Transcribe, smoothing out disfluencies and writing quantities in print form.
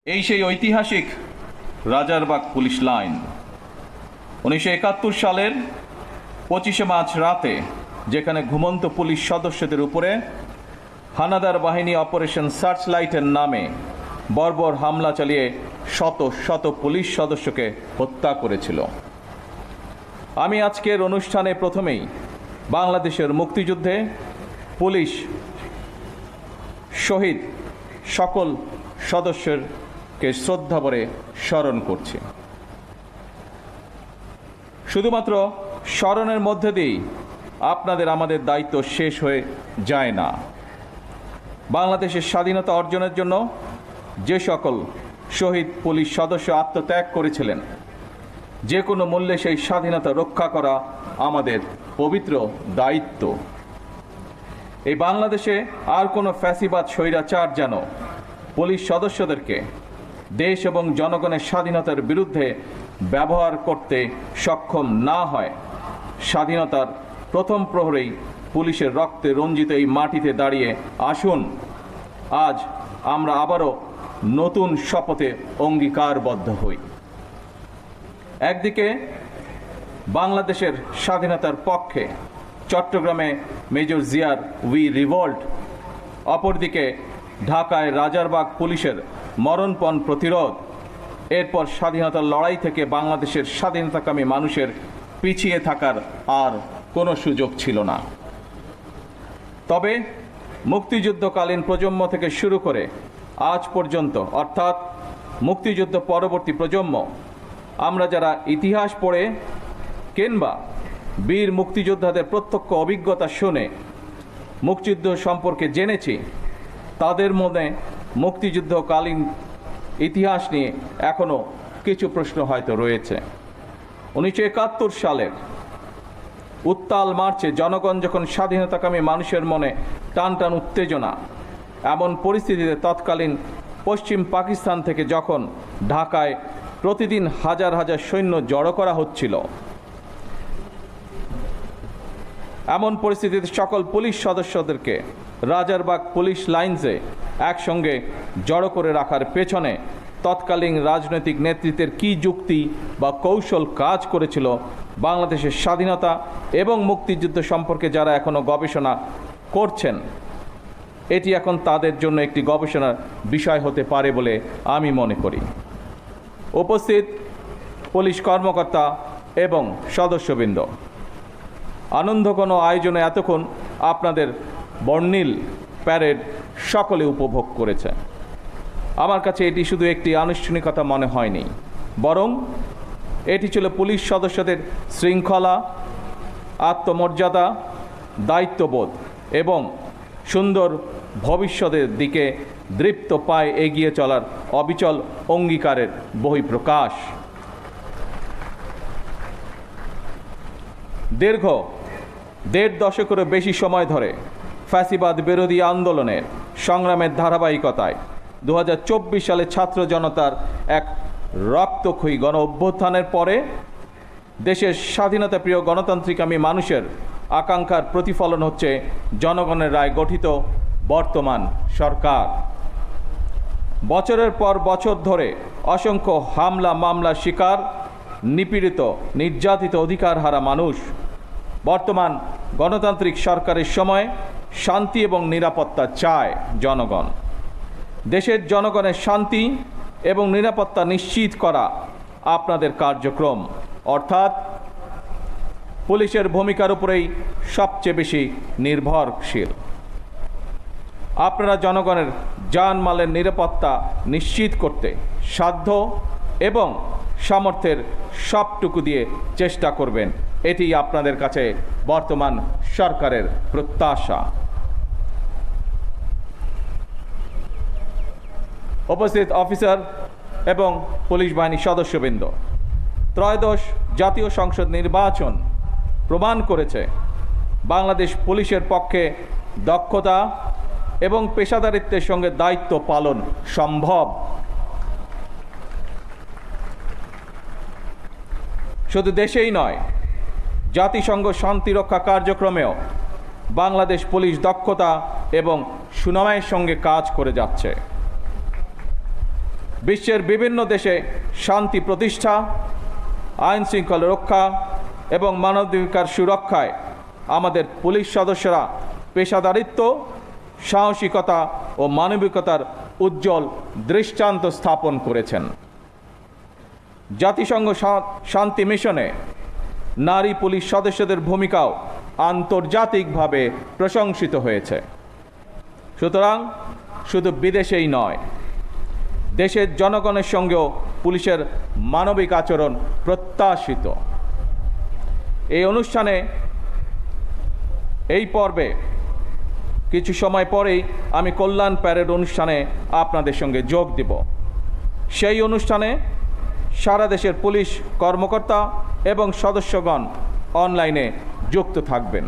এই সেই ঐতিহাসিক রাজারবাগ পুলিশ লাইন। 1971 সালের 25শে মার্চ রাতে যেখানে ঘুমন্ত পুলিশ সদস্যদের উপরে হানাদার বাহিনী অপারেশন সার্চ লাইটের নামে বর্বর হামলা চালিয়ে শত শত পুলিশ সদস্যকে হত্যা করেছিল। আমি আজকের অনুষ্ঠানে প্রথমেই বাংলাদেশের মুক্তিযুদ্ধে পুলিশ শহীদ সকল সদস্যকে শ্রদ্ধা ভরে স্মরণ করছি। শুধুমাত্র স্মরণের মধ্যে দিয়েই আপনাদের আমাদের দায়িত্ব শেষ হয়ে যায় না। বাংলাদেশের স্বাধীনতা অর্জনের জন্য যে সকল শহীদ পুলিশ সদস্য আত্মত্যাগ করেছিলেন, যে কোনো মূল্যে সেই স্বাধীনতা রক্ষা করা আমাদের পবিত্র দায়িত্ব। এই বাংলাদেশে আর কোনো ফ্যাসিবাদ স্বৈরাচার যেন পুলিশ সদস্যদেরকে দেশ এবং জনগণের স্বাধীনতার বিরুদ্ধে ব্যবহার করতে সক্ষম না হয়। স্বাধীনতার প্রথম প্রহরেই পুলিশের রক্তে রঞ্জিত এই মাটিতে দাঁড়িয়ে আসুন আজ আমরা আবারও নতুন শপথে অঙ্গীকারবদ্ধ হই। একদিকে বাংলাদেশের স্বাধীনতার পক্ষে চট্টগ্রামে মেজর জিয়ার উই রিভল্ট, অপরদিকে ঢাকায় রাজারবাগ পুলিশের মরণপণ প্রতিরোধ। এরপর স্বাধীনতার লড়াই থেকে বাংলাদেশের স্বাধীনতাকামী মানুষের পিছিয়ে থাকার আর কোনো সুযোগ ছিল না। তবে মুক্তিযুদ্ধকালীন প্রজন্ম থেকে শুরু করে আজ পর্যন্ত, অর্থাৎ মুক্তিযুদ্ধ পরবর্তী প্রজন্ম, আমরা যারা ইতিহাস পড়ে কিংবা বীর মুক্তিযোদ্ধাদের প্রত্যক্ষ অভিজ্ঞতা শুনে মুক্তিযুদ্ধ সম্পর্কে জেনেছি, তাদের মনে মুক্তিযুদ্ধকালীন ইতিহাস নিয়ে এখনও কিছু প্রশ্ন হয়তো রয়েছে। 1971 সালের উত্তাল মার্চে জনগণ যখন স্বাধীনতাকামী মানুষের মনে টান টান উত্তেজনা, এমন পরিস্থিতিতে তৎকালীন পশ্চিম পাকিস্তান থেকে যখন ঢাকায় প্রতিদিন হাজার হাজার সৈন্য জড়ো করা হচ্ছিল, এমন পরিস্থিতিতে সকল পুলিশ সদস্যদেরকে রাজারবাগ পুলিশ লাইন্সে একসঙ্গে জড়ো করে রাখার পেছনে তৎকালীন রাজনৈতিক নেতৃত্বের কী যুক্তি বা কৌশল কাজ করেছিল, বাংলাদেশের স্বাধীনতা এবং মুক্তিযুদ্ধ সম্পর্কে যারা এখনও গবেষণা করছেন, এটি এখন তাদের জন্য একটি গবেষণার বিষয় হতে পারে বলে আমি মনে করি। উপস্থিত পুলিশ কর্মকর্তা এবং সদস্যবৃন্দ, আনন্দঘন আয়োজনে এতক্ষণ আপনাদের বর্ণিল প্যারেড সকলে উপভোগ করেছে। আমার কাছে এটি শুধু একটি আনুষ্ঠানিকতা মনে হয়নি, বরং এটি ছিল পুলিশ সদস্যদের শৃঙ্খলা, আত্মমর্যাদা, দায়িত্ববোধ এবং সুন্দর ভবিষ্যতের দিকে দৃপ্ত পায়ে এগিয়ে চলার অবিচল অঙ্গীকারের বহিঃপ্রকাশ। দীর্ঘ 1.5 দশকেরও বেশি সময় ধরে ফ্যাসিবাদ বিরোধী আন্দোলনের সংগ্রামের ধারাবাহিকতায় 2024 সালে ছাত্র জনতার এক রক্তক্ষয়ী গণ অভ্যুত্থানের পরে দেশের স্বাধীনতাপ্রিয় গণতান্ত্রিকামী মানুষের আকাঙ্ক্ষার প্রতিফলন হচ্ছে জনগণের রায় গঠিত বর্তমান সরকার। বছরের পর বছর ধরে অসংখ্য হামলা মামলার শিকার, নিপীড়িত নির্যাতিত অধিকারহারা মানুষ বর্তমান গণতান্ত্রিক সরকারের সময় শান্তি এবং নিরাপত্তা চায় জনগণ। দেশের জনগণের শান্তি এবং নিরাপত্তা নিশ্চিত করা আপনাদের কার্যক্রম, অর্থাৎ পুলিশের ভূমিকার উপরেই সবচেয়ে বেশি নির্ভরশীল। আপনারা জনগণের জানমালের নিরাপত্তা নিশ্চিত করতে সাধ্য এবং সামর্থ্যের সবটুকু দিয়ে চেষ্টা করবেন, এটি আপনাদের কাছে বর্তমান সরকারের প্রত্যাশা। উপস্থিত অফিসার এবং পুলিশ বাহিনীর সদস্যবৃন্দ, ত্রয়োদশ জাতীয় সংসদ নির্বাচন প্রমাণ করেছে বাংলাদেশ পুলিশের পক্ষে দক্ষতা এবং পেশাদারিত্বের সঙ্গে দায়িত্ব পালন সম্ভব। শুধু দেশেই নয়, জাতিসংঘ শান্তিরক্ষা কার্যক্রমেও বাংলাদেশ পুলিশ দক্ষতা এবং সুনামের সঙ্গে কাজ করে যাচ্ছে। বিশ্বের বিভিন্ন দেশে শান্তি প্রতিষ্ঠা, আইন শৃঙ্খলা রক্ষা এবং মানবাধিকার সুরক্ষায় আমাদের পুলিশ সদস্যরা পেশাদারিত্ব, সাহসিকতা ও মানবিকতার উজ্জ্বল দৃষ্টান্ত স্থাপন করেছেন। জাতিসংঘ শান্তি মিশনে নারী পুলিশ সদস্যদের ভূমিকাও আন্তর্জাতিকভাবে প্রশংসিত হয়েছে। সুতরাং শুধু বিদেশেই নয়, দেশের জনগণের সঙ্গেও পুলিশের মানবিক আচরণ প্রত্যাশিত। এই অনুষ্ঠানে, এই পর্বে কিছু সময় পরেই আমি কল্যাণ প্যারেড অনুষ্ঠানে আপনাদের সঙ্গে যোগ দেব। সেই অনুষ্ঠানে সারা দেশের পুলিশ কর্মকর্তা এবং সদস্যগণ অনলাইনে যুক্ত থাকবেন।